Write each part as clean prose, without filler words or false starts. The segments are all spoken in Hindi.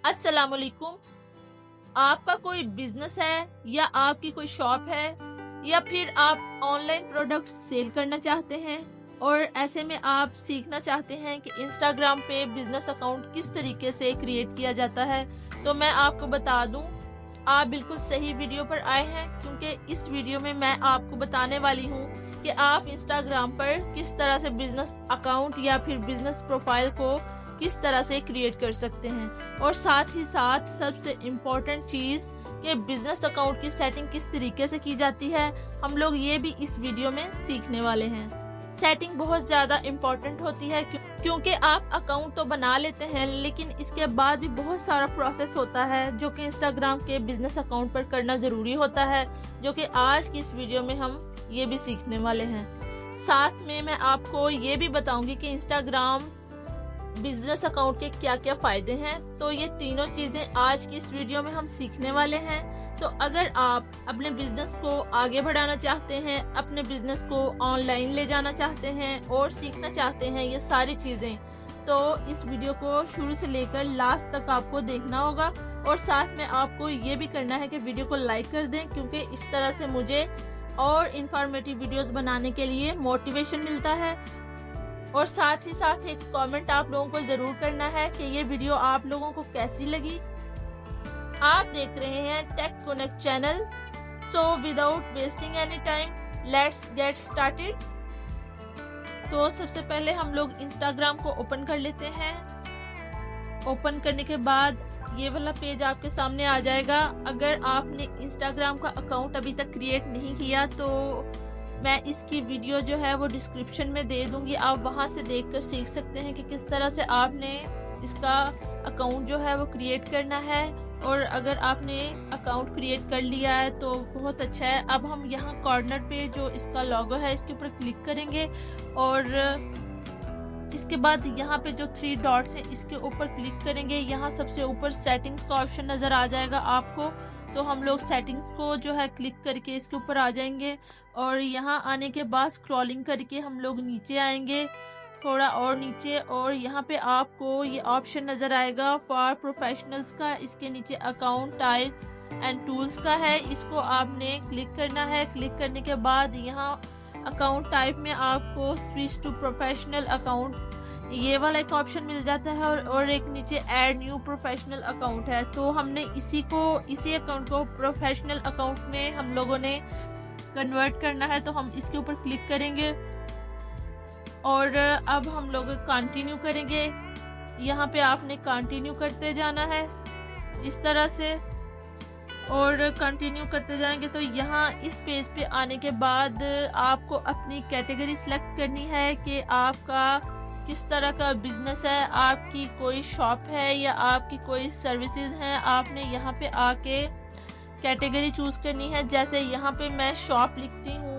अस्सलामुअलैकुम। आपका कोई बिजनेस है या आपकी कोई शॉप है या फिर आप ऑनलाइन प्रोडक्ट्स सेल करना चाहते हैं और ऐसे में आप सीखना चाहते हैं कि इंस्टाग्राम पे बिजनेस अकाउंट किस तरीके से क्रिएट किया जाता है, तो मैं आपको बता दूं, आप बिल्कुल सही वीडियो पर आए हैं, क्योंकि इस वीडियो में मैं आपको बताने वाली हूं कि आप इंस्टाग्राम पर किस तरह से बिजनेस अकाउंट या फिर बिजनेस प्रोफाइल को किस तरह से क्रिएट कर सकते हैं। और साथ ही साथ सबसे इम्पोर्टेंट चीज़ कि बिजनेस अकाउंट की सेटिंग किस तरीके से की जाती है, हम लोग ये भी इस वीडियो में सीखने वाले हैं। सेटिंग बहुत ज़्यादा इम्पोर्टेंट होती है क्योंकि आप अकाउंट तो बना लेते हैं, लेकिन इसके बाद भी बहुत सारा प्रोसेस होता है जो कि इंस्टाग्राम के बिजनेस अकाउंट पर करना ज़रूरी होता है, जो कि आज की इस वीडियो में हम ये भी सीखने वाले हैं। साथ में मैं आपको ये भी बताऊंगी कि इंस्टाग्राम बिजनेस अकाउंट के क्या क्या फायदे हैं। तो ये तीनों चीजें आज की इस वीडियो में हम सीखने वाले हैं। तो अगर आप अपने बिजनेस को आगे बढ़ाना चाहते हैं, अपने बिजनेस को ऑनलाइन ले जाना चाहते हैं और सीखना चाहते हैं ये सारी चीजें, तो इस वीडियो को शुरू से लेकर लास्ट तक आपको देखना होगा। और साथ में आपको ये भी करना है कि वीडियो को लाइक कर दें, क्योंकि इस तरह से मुझे और इंफॉर्मेटिव वीडियोस बनाने के लिए मोटिवेशन मिलता है। और साथ ही साथ एक कमेंट आप लोगों को जरूर करना है कि ये वीडियो आप लोगों को कैसी लगी। आप देख रहे हैं tech connect channel. So without wasting any time let's get started. तो सबसे पहले हम लोग इंस्टाग्राम को ओपन कर लेते हैं। ओपन करने के बाद ये वाला पेज आपके सामने आ जाएगा। अगर आपने इंस्टाग्राम का अकाउंट अभी तक क्रिएट नहीं किया तो मैं इसकी वीडियो जो है वो डिस्क्रिप्शन में दे दूंगी, आप वहां से देखकर सीख सकते हैं कि किस तरह से आपने इसका अकाउंट जो है वो क्रिएट करना है। और अगर आपने अकाउंट क्रिएट कर लिया है तो बहुत अच्छा है। अब हम यहाँ कॉर्नर पे जो इसका लोगो है इसके ऊपर क्लिक करेंगे और इसके बाद यहाँ पे जो 3 डॉट्स हैं इसके ऊपर क्लिक करेंगे। यहाँ सबसे ऊपर सेटिंग्स का ऑप्शन नजर आ जाएगा आपको, तो हम लोग सेटिंग्स को जो है क्लिक करके इसके ऊपर आ जाएंगे। और यहाँ आने के बाद स्क्रॉलिंग करके हम लोग नीचे आएंगे, थोड़ा और नीचे, और यहाँ पे आपको ये ऑप्शन नजर आएगा फॉर प्रोफेशनल्स का। इसके नीचे अकाउंट टाइप एंड टूल्स का है, इसको आपने क्लिक करना है। क्लिक करने के बाद यहाँ अकाउंट टाइप में आपको स्विच टू प्रोफेशनल अकाउंट ये वाला एक ऑप्शन मिल जाता है, और एक नीचे ऐड न्यू प्रोफेशनल अकाउंट है। तो हमने इसी अकाउंट को प्रोफेशनल अकाउंट में हम लोगों ने कन्वर्ट करना है, तो हम इसके ऊपर क्लिक करेंगे और अब हम लोग कंटिन्यू करेंगे। यहाँ पे आपने कंटिन्यू करते जाना है इस तरह से, और कंटिन्यू करते जाएंगे। तो यहाँ इस पेज पे आने के बाद आपको अपनी कैटेगरी सिलेक्ट करनी है कि आपका किस तरह का बिजनेस है, आपकी कोई शॉप है या आपकी कोई सर्विसेज हैं। आपने यहाँ पे आके कैटेगरी चूज करनी है। जैसे यहाँ पे मैं शॉप लिखती हूँ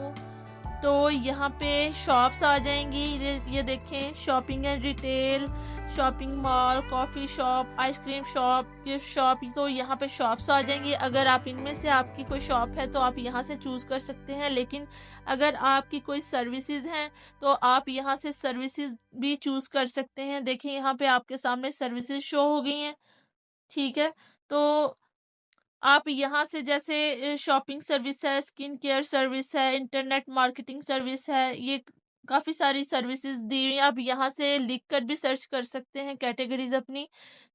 तो यहाँ पे शॉप्स आ जाएंगी। ये देखें, shopping and retail, shopping mall, coffee shop, ice cream shop, gift shop, तो यहाँ पे शॉप्स आ जाएंगी। अगर आप इनमें से आपकी कोई शॉप है तो आप यहाँ से चूज कर सकते हैं, लेकिन अगर आपकी कोई सर्विसेज हैं तो आप यहाँ से सर्विसेज भी चूज कर सकते हैं। देखिए यहाँ पे आपके सामने सर्विसेज शो हो गई हैं, ठीक है। तो आप यहाँ से जैसे शॉपिंग सर्विस है, स्किन केयर सर्विस है, इंटरनेट मार्केटिंग सर्विस है, ये काफ़ी सारी सर्विसेज दी हुई हैं। आप यहाँ से लिख कर भी सर्च कर सकते हैं कैटेगरीज अपनी।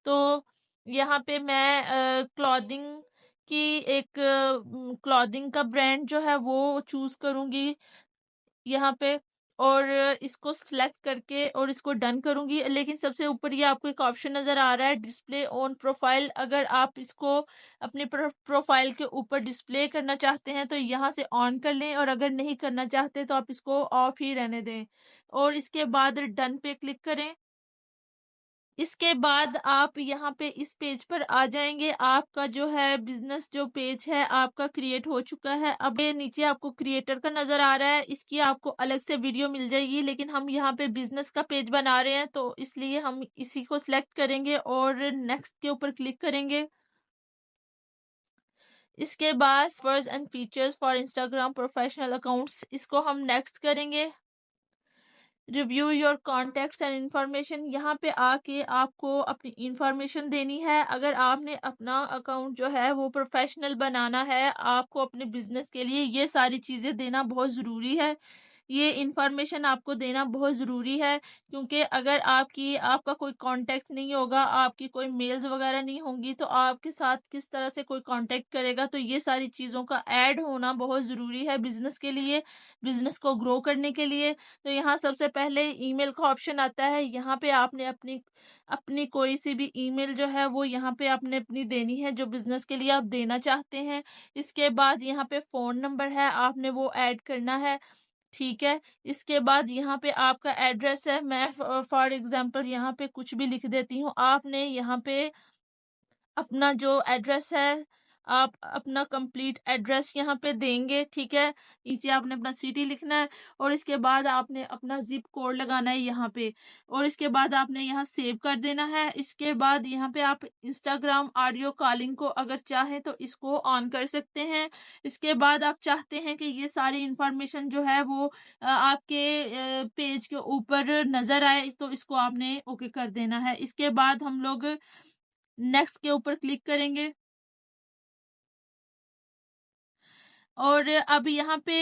तो यहाँ पे मैं क्लॉथिंग की एक क्लॉथिंग का ब्रांड जो है वो चूज़ करूँगी यहाँ पे, और इसको सिलेक्ट करके और इसको डन करूंगी। लेकिन सबसे ऊपर ये आपको एक ऑप्शन नजर आ रहा है डिस्प्ले ऑन प्रोफाइल। अगर आप इसको अपने प्रोफाइल के ऊपर डिस्प्ले करना चाहते हैं तो यहाँ से ऑन कर लें, और अगर नहीं करना चाहते तो आप इसको ऑफ ही रहने दें, और इसके बाद डन पे क्लिक करें। इसके बाद आप यहाँ पे इस पेज पर आ जाएंगे। आपका जो है बिजनेस जो पेज है आपका क्रिएट हो चुका है। अब ये नीचे आपको क्रिएटर का नजर आ रहा है, इसकी आपको अलग से वीडियो मिल जाएगी, लेकिन हम यहाँ पे बिजनेस का पेज बना रहे हैं तो इसलिए हम इसी को सिलेक्ट करेंगे और नेक्स्ट के ऊपर क्लिक करेंगे। इसके बाद first and features for Instagram professional accounts, इसको हम नेक्स्ट करेंगे। Review your contacts and information, यहाँ पे आके आपको अपनी इंफॉर्मेशन देनी है। अगर आपने अपना अकाउंट जो है वो प्रोफेशनल बनाना है, आपको अपने बिजनेस के लिए ये सारी चीज़ें देना बहुत ज़रूरी है। ये इंफॉर्मेशन आपको देना बहुत ज़रूरी है, क्योंकि अगर आपका कोई कांटेक्ट नहीं होगा, आपकी कोई मेल्स वगैरह नहीं होंगी, तो आपके साथ किस तरह से कोई कांटेक्ट करेगा। तो ये सारी चीज़ों का ऐड होना बहुत ज़रूरी है बिज़नेस के लिए, बिज़नेस को ग्रो करने के लिए। तो यहाँ सबसे पहले ईमेल का ऑप्शन आता है, यहाँ पे आपने अपनी अपनी कोई सी भी ईमेल जो है वो यहाँ पे आपने अपनी देनी है, जो बिज़नेस के लिए आप देना चाहते हैं। इसके बाद यहाँ पे फ़ोन नंबर है, आपने वो ऐड करना है। ठीक है, इसके बाद यहाँ पे आपका एड्रेस है, मैं फॉर एग्जांपल यहाँ पे कुछ भी लिख देती हूँ। आपने यहाँ पे अपना जो एड्रेस है, आप अपना कंप्लीट एड्रेस यहाँ पे देंगे। ठीक है, नीचे आपने अपना सिटी लिखना है और इसके बाद आपने अपना जिप कोड लगाना है यहाँ पे, और इसके बाद आपने यहाँ सेव कर देना है। इसके बाद यहाँ पे आप इंस्टाग्राम ऑडियो कॉलिंग को अगर चाहें तो इसको ऑन कर सकते हैं। इसके बाद आप चाहते हैं कि ये सारी इंफॉर्मेशन जो है वो आपके पेज के ऊपर नज़र आए, तो इसको आपने ओके कर देना है। इसके बाद हम लोग नेक्स्ट के ऊपर क्लिक करेंगे और अब यहाँ पे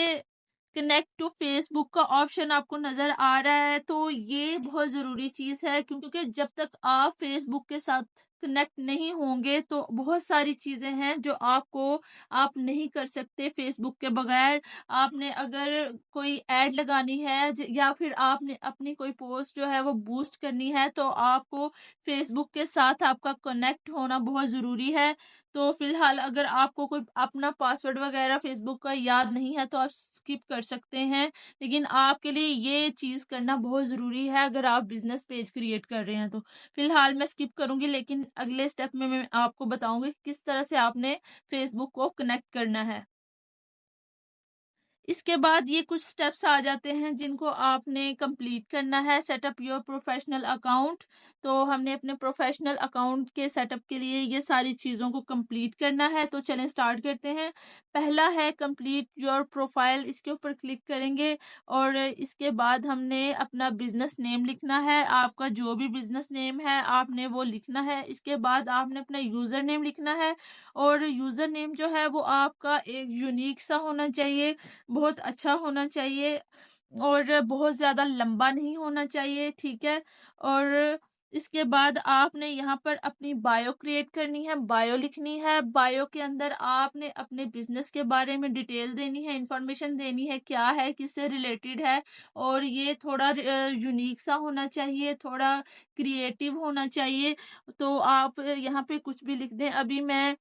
कनेक्ट टू फेसबुक का ऑप्शन आपको नजर आ रहा है। तो ये बहुत ज़रूरी चीज़ है, क्योंकि जब तक आप फेसबुक के साथ कनेक्ट नहीं होंगे तो बहुत सारी चीज़ें हैं जो आप नहीं कर सकते फेसबुक के बगैर। आपने अगर कोई ऐड लगानी है या फिर आपने अपनी कोई पोस्ट जो है वो बूस्ट करनी है, तो आपको फेसबुक के साथ आपका कनेक्ट होना बहुत ज़रूरी है। तो फिलहाल अगर आपको कोई अपना पासवर्ड वगैरह फेसबुक का याद नहीं है तो आप स्किप कर सकते हैं, लेकिन आपके लिए ये चीज़ करना बहुत ज़रूरी है अगर आप बिजनेस पेज क्रिएट कर रहे हैं तो। फिलहाल मैं स्किप करूंगी, लेकिन अगले स्टेप में मैं आपको बताऊंगी कि किस तरह से आपने फेसबुक को कनेक्ट करना है। इसके बाद ये कुछ स्टेप्स आ जाते हैं जिनको आपने कंप्लीट करना है। सेटअप योर प्रोफेशनल अकाउंट, तो हमने अपने प्रोफेशनल अकाउंट के सेटअप के लिए ये सारी चीज़ों को कंप्लीट करना है। तो चलें स्टार्ट करते हैं। पहला है कंप्लीट योर प्रोफाइल, इसके ऊपर क्लिक करेंगे और इसके बाद हमने अपना बिजनेस नेम लिखना है। आपका जो भी बिजनेस नेम है आपने वो लिखना है। इसके बाद आपने अपना यूज़र नेम लिखना है और यूज़र नेम जो है वो आपका एक यूनिक सा होना चाहिए, बहुत अच्छा होना चाहिए और बहुत ज़्यादा लंबा नहीं होना चाहिए। ठीक है, और इसके बाद आपने यहाँ पर अपनी बायो क्रिएट करनी है, बायो लिखनी है। बायो के अंदर आपने अपने बिजनेस के बारे में डिटेल देनी है, इंफॉर्मेशन देनी है, क्या है, किससे रिलेटेड है, और ये थोड़ा यूनिक सा होना चाहिए, थोड़ा क्रिएटिव होना चाहिए। तो आप यहाँ पे कुछ भी लिख दें। अभी मैं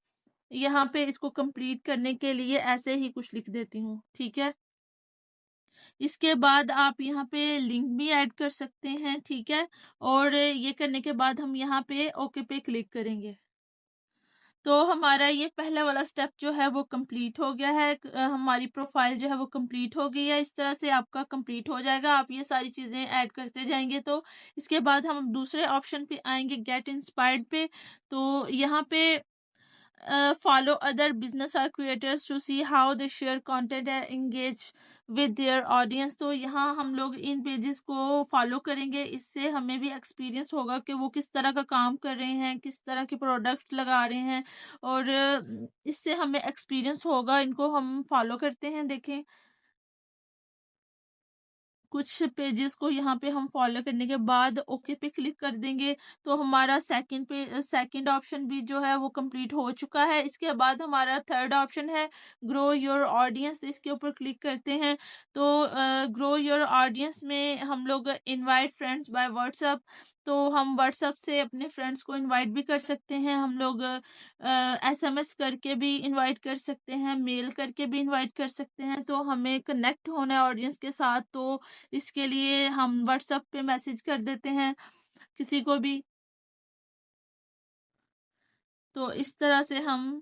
यहाँ पे इसको कंप्लीट करने के लिए ऐसे ही कुछ लिख देती हूँ। ठीक है, इसके बाद आप यहाँ पे लिंक भी ऐड कर सकते हैं। ठीक है, और ये करने के बाद हम यहाँ पे ओके पे क्लिक करेंगे। तो हमारा ये पहला वाला स्टेप जो है वो कंप्लीट हो गया है। हमारी प्रोफाइल जो है वो कंप्लीट हो गई है। इस तरह से आपका कंप्लीट हो जाएगा, आप ये सारी चीज़ें ऐड करते जाएंगे। तो इसके बाद हम दूसरे ऑप्शन पे आएंगे, गेट इंस्पायर्ड पे। तो यहाँ पे follow other business or creators to see how they share content and engage with their audience। तो यहाँ हम लोग इन पेजेस को फॉलो करेंगे, इससे हमें भी एक्सपीरियंस होगा कि वो किस तरह का काम कर रहे हैं, किस तरह के प्रोडक्ट लगा रहे हैं, और इससे हमें एक्सपीरियंस होगा। इनको हम फॉलो करते हैं। देखें, कुछ पेजेस को यहाँ पे हम फॉलो करने के बाद ओके पे क्लिक कर देंगे। तो हमारा सेकंड ऑप्शन भी जो है वो कंप्लीट हो चुका है। इसके बाद हमारा थर्ड ऑप्शन है ग्रो योर ऑडियंस, तो इसके ऊपर क्लिक करते हैं। तो ग्रो योर ऑडियंस में हम लोग इनवाइट फ्रेंड्स बाय व्हाट्सएप, तो हम व्हाट्सएप से अपने फ्रेंड्स को इनवाइट भी कर सकते हैं। हम लोग एसएमएस करके भी इनवाइट कर सकते हैं, मेल करके भी इनवाइट कर सकते हैं। तो हमें कनेक्ट होना है ऑडियंस के साथ, तो इसके लिए हम व्हाट्सएप पे मैसेज कर देते हैं किसी को भी। तो इस तरह से हम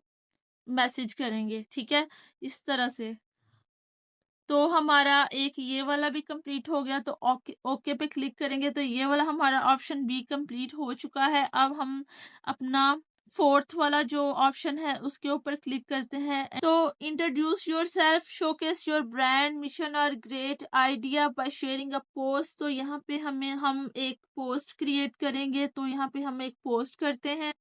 मैसेज करेंगे। ठीक है, इस तरह से। तो हमारा एक ये वाला भी कंप्लीट हो गया। तो ओके ओके पे क्लिक करेंगे तो ये वाला हमारा ऑप्शन बी कंप्लीट हो चुका है। अब हम अपना फोर्थ वाला जो ऑप्शन है उसके ऊपर क्लिक करते हैं। तो introduce yourself, showcase your brand mission और great idea by sharing a post. तो यहाँ पे हम एक पोस्ट क्रिएट करेंगे, तो यहाँ पे हम एक पोस्ट करते हैं।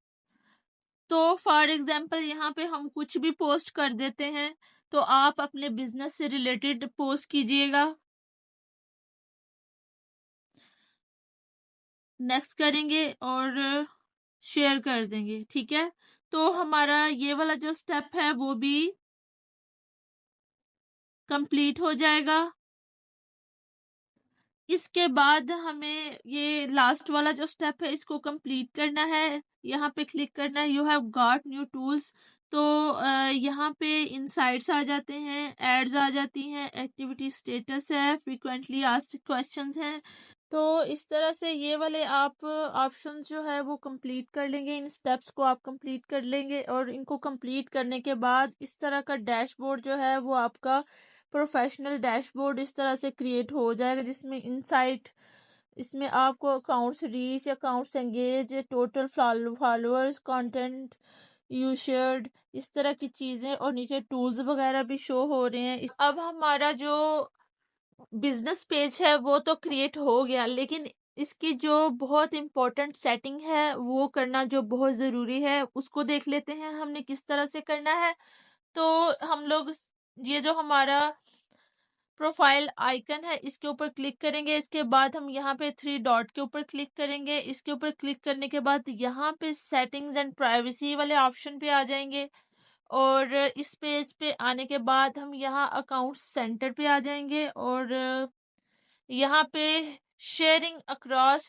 तो फॉर एग्जांपल यहाँ पे हम कुछ भी पोस्ट कर देते हैं, तो आप अपने बिजनेस से रिलेटेड पोस्ट कीजिएगा। नेक्स्ट करेंगे और शेयर कर देंगे, ठीक है। तो हमारा ये वाला जो स्टेप है वो भी कंप्लीट हो जाएगा। इसके बाद हमें ये लास्ट वाला जो स्टेप है इसको कंप्लीट करना है। यहाँ पे क्लिक करना है, you have got new tools. तो यहाँ पे इनसाइट्स आ जाते हैं, एड्स आ जाती हैं, एक्टिविटी स्टेटस है, फ्रीक्वेंटली आस्क्ड क्वेश्चंस हैं। तो इस तरह से ये वाले आप ऑप्शन जो है वो कंप्लीट कर लेंगे, इन स्टेप्स को आप कंप्लीट कर लेंगे और इनको कंप्लीट करने के बाद इस तरह का डैशबोर्ड जो है वो आपका प्रोफेशनल डैशबोर्ड इस तरह से क्रिएट हो जाएगा, जिसमें इनसाइट, इसमें आपको accounts reach, accounts engage, total followers, content you shared, इस तरह की चीजें और नीचे टूल्स वगैरह भी शो हो रहे हैं। अब हमारा जो बिजनेस पेज है वो तो क्रिएट हो गया, लेकिन इसकी जो बहुत इम्पोर्टेंट सेटिंग है वो करना जो बहुत ज़रूरी है उसको देख लेते हैं हमने किस तरह से करना है। तो हम लोग ये जो हमारा प्रोफाइल आइकन है इसके ऊपर क्लिक करेंगे। इसके बाद हम यहाँ पे 3 डॉट के ऊपर क्लिक करेंगे। इसके ऊपर क्लिक करने के बाद यहाँ पे सेटिंग्स एंड प्राइवेसी वाले ऑप्शन पे आ जाएंगे और इस पेज पे आने के बाद हम यहाँ अकाउंट सेंटर पे आ जाएंगे और यहाँ पे शेयरिंग अक्रॉस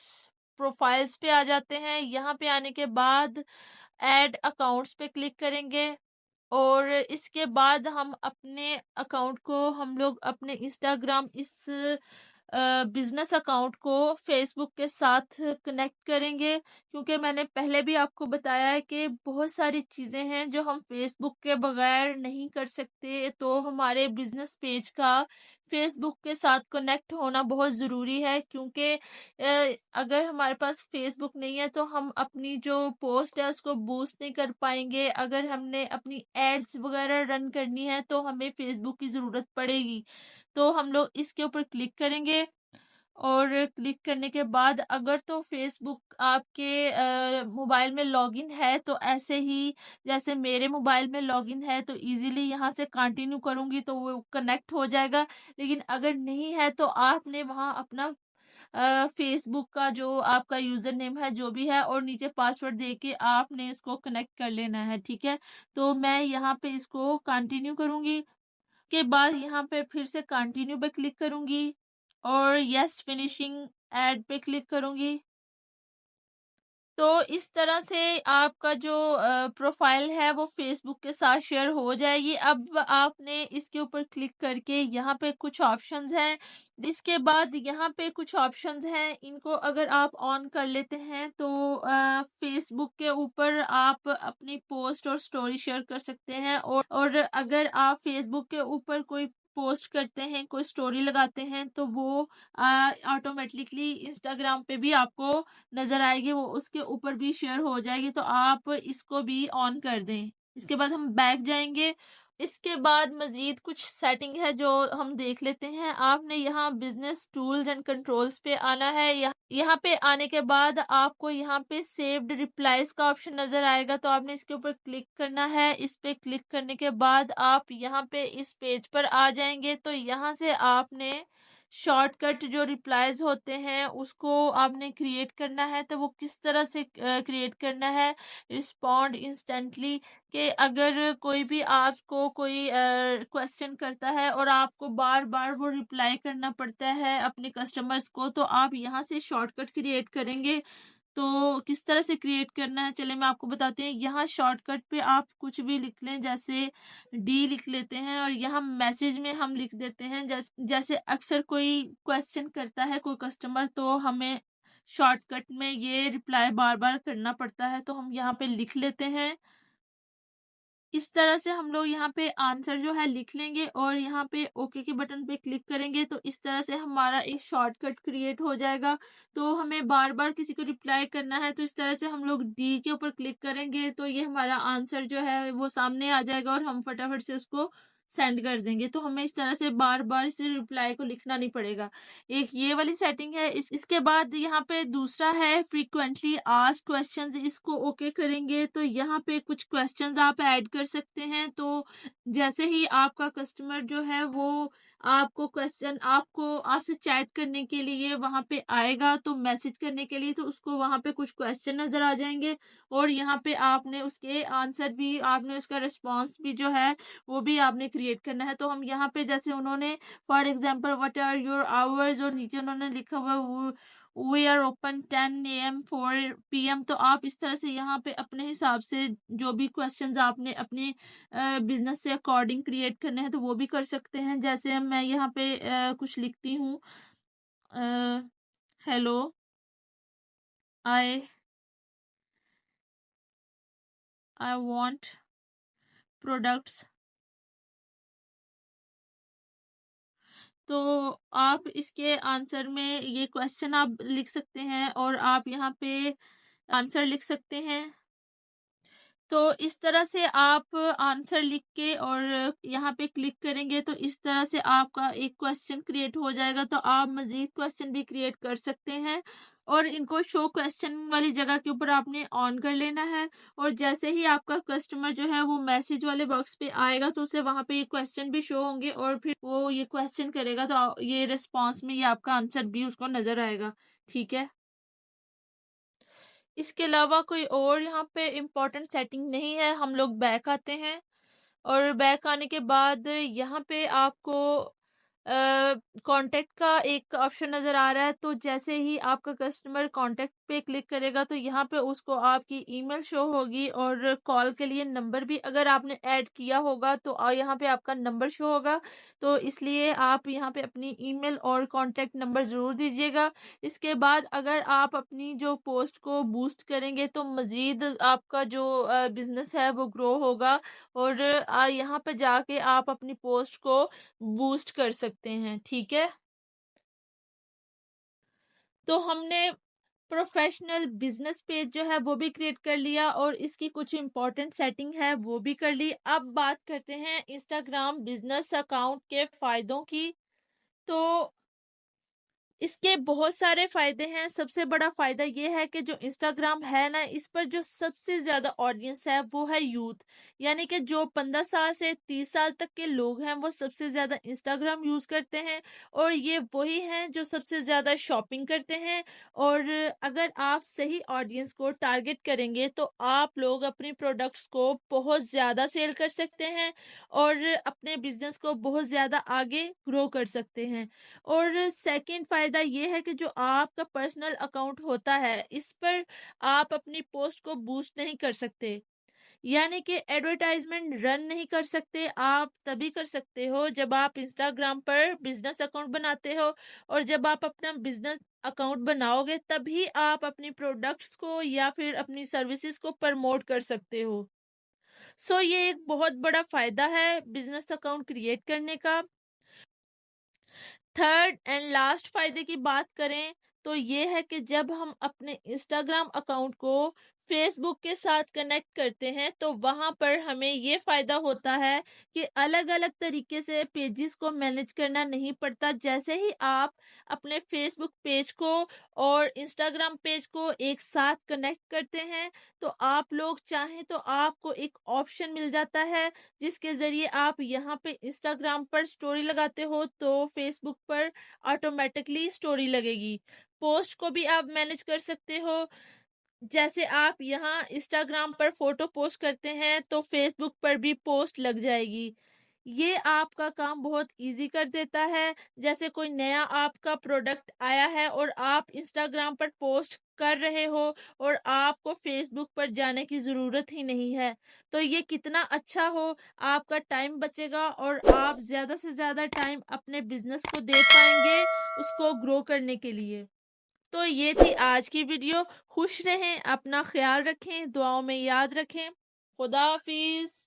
प्रोफाइल्स पे आ जाते हैं। यहाँ पे आने के बाद ऐड अकाउंट्स पे क्लिक करेंगे और इसके बाद हम अपने अकाउंट को हम लोग अपने इंस्टाग्राम इस बिजनेस अकाउंट को फेसबुक के साथ कनेक्ट करेंगे, क्योंकि मैंने पहले भी आपको बताया है कि बहुत सारी चीज़ें हैं जो हम फेसबुक के बगैर नहीं कर सकते। तो हमारे बिजनेस पेज का फेसबुक के साथ कनेक्ट होना बहुत ज़रूरी है, क्योंकि अगर हमारे पास फेसबुक नहीं है तो हम अपनी जो पोस्ट है उसको बूस्ट नहीं कर पाएंगे। अगर हमने अपनी एड्स वगैरह रन करनी है तो हमें फेसबुक की ज़रूरत पड़ेगी। तो हम लोग इसके ऊपर क्लिक करेंगे और क्लिक करने के बाद अगर तो फेसबुक आपके मोबाइल में लॉगिन है तो ऐसे ही जैसे मेरे मोबाइल में लॉगिन है तो इजीली यहाँ से कंटिन्यू करूँगी तो वो कनेक्ट हो जाएगा। लेकिन अगर नहीं है तो आपने वहाँ अपना फेसबुक का जो आपका यूजर नेम है जो भी है और नीचे पासवर्ड दे के आपने इसको कनेक्ट कर लेना है, ठीक है। तो मैं यहाँ पे इसको कंटिन्यू करूँगी। के बाद यहाँ पे फिर से कंटिन्यू पे क्लिक करूंगी और यस फिनिशिंग ऐड पे क्लिक करूंगी। तो इस तरह से आपका जो प्रोफाइल है वो फेसबुक के साथ शेयर हो जाएगी। अब आपने इसके ऊपर क्लिक करके यहाँ पे कुछ ऑप्शंस हैं, इसके बाद यहाँ पे कुछ ऑप्शंस हैं, इनको अगर आप ऑन कर लेते हैं तो फेसबुक के ऊपर आप अपनी पोस्ट और स्टोरी शेयर कर सकते हैं और अगर आप फेसबुक के ऊपर कोई पोस्ट करते हैं, कोई स्टोरी लगाते हैं तो वो ऑटोमेटिकली इंस्टाग्राम पे भी आपको नजर आएगी, वो उसके ऊपर भी शेयर हो जाएगी। तो आप इसको भी ऑन कर दें। इसके बाद हम बैक जाएंगे। इसके बाद मजीद कुछ सेटिंग है जो हम देख लेते हैं। आपने यहाँ बिजनेस टूल्स एंड कंट्रोल्स पे आना है। यहाँ पे आने के बाद आपको यहाँ पे सेव्ड रिप्लाईज का ऑप्शन नजर आएगा, तो आपने इसके ऊपर क्लिक करना है। इस पे क्लिक करने के बाद आप यहाँ पे इस पेज पर आ जाएंगे। तो यहाँ से आपने शॉर्टकट जो रिप्लाईज होते हैं उसको आपने क्रिएट करना है। तो वो किस तरह से क्रिएट करना है, रिस्पॉन्ड इंस्टेंटली, कि अगर कोई भी आपको कोई क्वेश्चन करता है और आपको बार बार वो रिप्लाई करना पड़ता है अपने कस्टमर्स को, तो आप यहाँ से शॉर्टकट क्रिएट करेंगे। तो किस तरह से क्रिएट करना है चले मैं आपको बताती हूँ। यहाँ शॉर्टकट पे आप कुछ भी लिख लें, जैसे डी लिख लेते हैं और यहाँ मैसेज में हम लिख देते हैं जैसे अक्सर कोई क्वेश्चन करता है कोई कस्टमर, तो हमें शॉर्टकट में ये रिप्लाई बार बार करना पड़ता है, तो हम यहाँ पे लिख लेते हैं। इस तरह से हम लोग यहाँ पे आंसर जो है लिख लेंगे और यहाँ पे ओके के बटन पे क्लिक करेंगे तो इस तरह से हमारा एक शॉर्टकट क्रिएट हो जाएगा। तो हमें बार बार किसी को रिप्लाई करना है तो इस तरह से हम लोग डी के ऊपर क्लिक करेंगे तो ये हमारा आंसर जो है वो सामने आ जाएगा और हम फटाफट से उसको सेंड कर देंगे। तो हमें इस तरह से बार बार इस रिप्लाई को लिखना नहीं पड़ेगा। एक ये वाली सेटिंग है। इसके बाद यहाँ पे दूसरा है फ्रीक्वेंटली आस्क्ड क्वेश्चंस, इसको ओके करेंगे तो यहाँ पे कुछ क्वेश्चंस आप ऐड कर सकते हैं। तो जैसे ही आपका कस्टमर जो है वो आपको क्वेश्चन आपसे चैट करने के लिए वहां पे आएगा तो मैसेज करने के लिए, तो उसको वहां पे कुछ क्वेश्चन नजर आ जाएंगे और यहाँ पे आपने उसके आंसर भी, आपने उसका रिस्पॉन्स भी जो है वो भी आपने क्रिएट करना है। तो हम यहाँ पे जैसे उन्होंने for example what are your hours और नीचे उन्होंने लिखा हुआ we are open 10 AM 4 PM, तो आप इस तरह से यहाँ पे अपने हिसाब से जो भी क्वेश्चंस आपने अपने बिजनेस से अकॉर्डिंग क्रिएट करने हैं तो वो भी कर सकते हैं। जैसे मैं यहाँ पे कुछ लिखती हूँ, hello I I want products. तो आप इसके आंसर में ये क्वेश्चन आप लिख सकते हैं और आप यहाँ पे आंसर लिख सकते हैं। तो इस तरह से आप आंसर लिख के और यहाँ पे क्लिक करेंगे तो इस तरह से आपका एक क्वेश्चन क्रिएट हो जाएगा। तो आप मजीद क्वेश्चन भी क्रिएट कर सकते हैं और इनको शो क्वेश्चन वाली जगह के ऊपर आपने ऑन कर लेना है। और जैसे ही आपका कस्टमर जो है वो मैसेज वाले बॉक्स पे आएगा तो उसे वहां पे ये क्वेश्चन भी शो होंगे और फिर वो ये क्वेश्चन करेगा तो ये रिस्पॉन्स में ये आपका आंसर भी उसको नजर आएगा। ठीक है, इसके अलावा कोई और यहाँ पे इम्पोर्टेंट सेटिंग नहीं है। हम लोग बैक आते हैं और बैक आने के बाद यहाँ पे आपको कांटेक्ट का एक ऑप्शन नज़र आ रहा है। तो जैसे ही आपका कस्टमर कांटेक्ट पे क्लिक करेगा तो यहाँ पे उसको आपकी ईमेल शो होगी और कॉल के लिए नंबर भी अगर आपने ऐड किया होगा तो यहाँ पे आपका नंबर शो होगा। तो इसलिए आप यहाँ पे अपनी ईमेल और कांटेक्ट नंबर ज़रूर दीजिएगा। इसके बाद अगर आप अपनी जो पोस्ट को बूस्ट करेंगे तो मज़ीद आपका जो बिज़नेस है वो ग्रो होगा और यहाँ पे जाके आप अपनी पोस्ट को बूस्ट कर सकते हैं। ठीक है, तो हमने प्रोफेशनल बिजनेस पेज जो है वो भी क्रिएट कर लिया और इसकी कुछ इंपॉर्टेंट सेटिंग है वो भी कर ली। अब बात करते हैं इंस्टाग्राम बिजनेस अकाउंट के फायदों की। तो इसके बहुत सारे फायदे हैं। सबसे बड़ा फायदा ये है कि जो इंस्टाग्राम है ना, इस पर जो सबसे ज्यादा ऑडियंस है वो है यूथ, यानी कि जो 15 साल से 30 साल तक के लोग हैं वो सबसे ज्यादा इंस्टाग्राम यूज करते हैं और ये वही हैं जो सबसे ज्यादा शॉपिंग करते हैं। और अगर आप सही ऑडियंस को टारगेट करेंगे तो आप लोग अपने प्रोडक्ट्स को बहुत ज्यादा सेल कर सकते हैं और अपने बिजनेस को बहुत ज्यादा आगे ग्रो कर सकते हैं। और सेकंड फायदा ये है कि जो आपका पर्सनल अकाउंट होता है इस पर आप अपनी पोस्ट को बूस्ट नहीं कर सकते, यानी कि एडवर्टाइजमेंट रन नहीं कर सकते। आप तभी कर सकते हो जब आप इंस्टाग्राम पर बिजनेस अकाउंट बनाते हो और जब आप अपना बिजनेस अकाउंट बनाओगे तभी आप अपनी प्रोडक्ट्स को या फिर अपनी सर्विसेज को प्रमोट कर सकते हो। सो ये एक बहुत बड़ा फायदा है बिजनेस अकाउंट क्रिएट करने का। थर्ड एंड लास्ट फायदे की बात करें तो ये है कि जब हम अपने इंस्टाग्राम अकाउंट को फेसबुक के साथ कनेक्ट करते हैं तो वहां पर हमें ये फायदा होता है कि अलग अलग तरीके से पेजेस को मैनेज करना नहीं पड़ता। जैसे ही आप अपने फेसबुक पेज को और इंस्टाग्राम पेज को एक साथ कनेक्ट करते हैं तो आप लोग चाहें तो आपको एक ऑप्शन मिल जाता है जिसके जरिए आप यहाँ पे इंस्टाग्राम पर स्टोरी लगाते हो तो फेसबुक पर ऑटोमेटिकली स्टोरी लगेगी। पोस्ट को भी आप मैनेज कर सकते हो। जैसे आप यहाँ इंस्टाग्राम पर फोटो पोस्ट करते हैं तो फेसबुक पर भी पोस्ट लग जाएगी। ये आपका काम बहुत इजी कर देता है। जैसे कोई नया आपका प्रोडक्ट आया है और आप इंस्टाग्राम पर पोस्ट कर रहे हो और आपको फेसबुक पर जाने की ज़रूरत ही नहीं है, तो ये कितना अच्छा हो। आपका टाइम बचेगा और आप ज़्यादा से ज़्यादा टाइम अपने बिजनेस को दे पाएंगे उसको ग्रो करने के लिए। तो ये थी आज की वीडियो। खुश रहें, अपना ख्याल रखें, दुआओं में याद रखें। खुदा हाफिज।